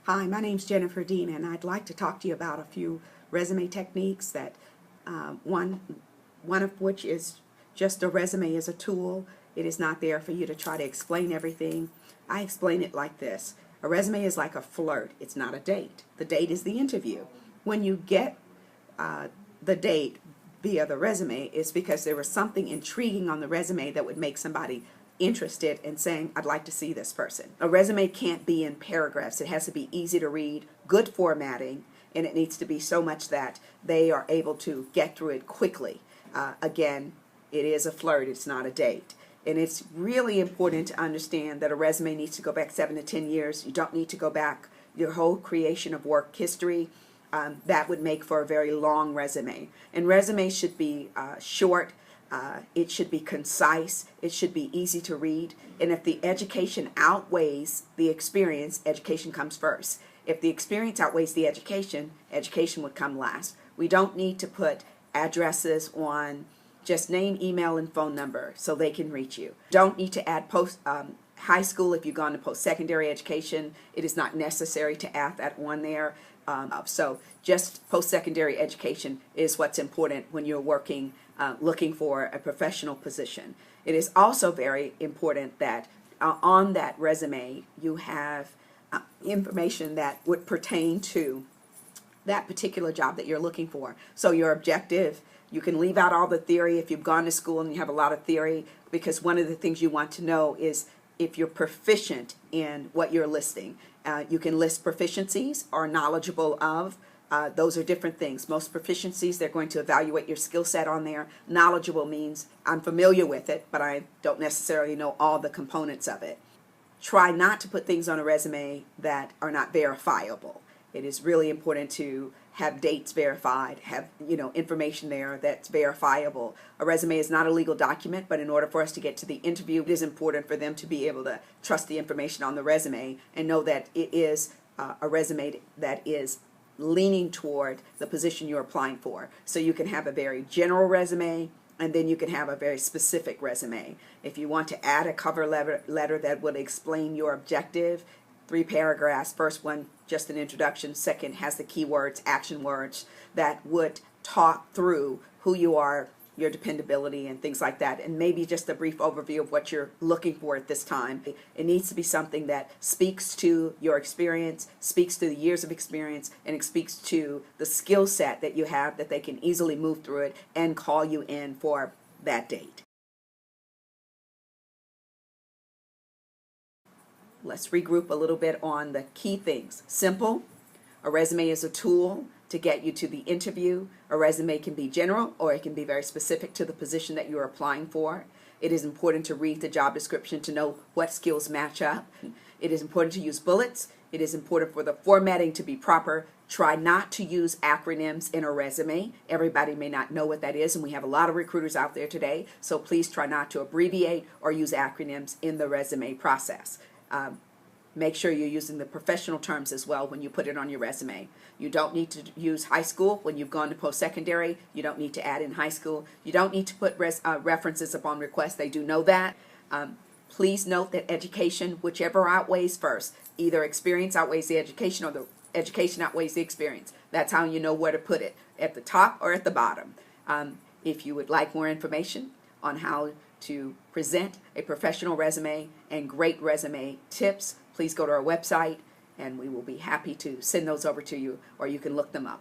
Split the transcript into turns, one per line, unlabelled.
Hi, my name's Jennifer Dean, and I'd like to talk to you about a few resume techniques that one of which is just a resume is a tool. It is not there for you to try to explain everything. I explain it like this. A resume is like a flirt. It's not a date. The date is the interview. When you get the date via the resume, it's because there was something intriguing on the resume that would make somebody interested in saying, I'd like to see this person. A resume can't be in paragraphs. It has to be easy to read, good formatting, and it needs to be so much that they are able to get through it quickly. Again, it is a flirt. It's not a date. And it's really important to understand that a resume needs to go back 7 to 10 years. You don't need to go back your whole creation of work history. That would make for a very long resume. And resumes should be short. It should be concise. It should be easy to read. And if the education outweighs the experience, education comes first. If the experience outweighs the education, education would come last. We don't need to put addresses on, just name, email, and phone number so they can reach you. Don't need to add high school if you've gone to post-secondary education. It is not necessary to add that on there. So just post-secondary education is what's important when you're working, looking for a professional position. It is also very important that on that resume you have information that would pertain to that particular job that you're looking for. So your objective, you can leave out all the theory if you've gone to school and you have a lot of theory, because one of the things you want to know is if you're proficient in what you're listing. You can list proficiencies or knowledgeable of. Those are different things. Most proficiencies, they're going to evaluate your skill set on there. Knowledgeable means I'm familiar with it, but I don't necessarily know all the components of it. Try not to put things on a resume that are not verifiable. It is really important to have dates verified, have information there that's verifiable. A resume is not a legal document, but in order for us to get to the interview, it is important for them to be able to trust the information on the resume and know that it is a resume that is leaning toward the position you're applying for. So you can have a very general resume, and then you can have a very specific resume. If you want to add a cover letter that would explain your objective, 3 paragraphs. First one, just an introduction. Second has the keywords, action words that would talk through who you are, your dependability, and things like that, and maybe just a brief overview of what you're looking for at this time. It needs to be something that speaks to your experience, speaks to the years of experience, and it speaks to the skill set that you have, that they can easily move through it and call you in for that date. Let's regroup a little bit on the key things. Simple. A resume is a tool to get you to the interview. A resume can be general or it can be very specific to the position that you're applying for. It is important to read the job description to know what skills match up. It is important to use bullets. It is important for the formatting to be proper. Try not to use acronyms in a resume. Everybody may not know what that is, and we have a lot of recruiters out there today, so please try not to abbreviate or use acronyms in the resume process. Make sure you're using the professional terms as well when you put it on your resume. You don't need to use high school when you've gone to post-secondary. You don't need to add in high school. You don't need to put references upon request. They do know that. Please note that education, whichever outweighs first, either experience outweighs the education or the education outweighs the experience. That's how you know where to put it, at the top or at the bottom. If you would like more information on how to present a professional resume and great resume tips, please go to our website and we will be happy to send those over to you, or you can look them up.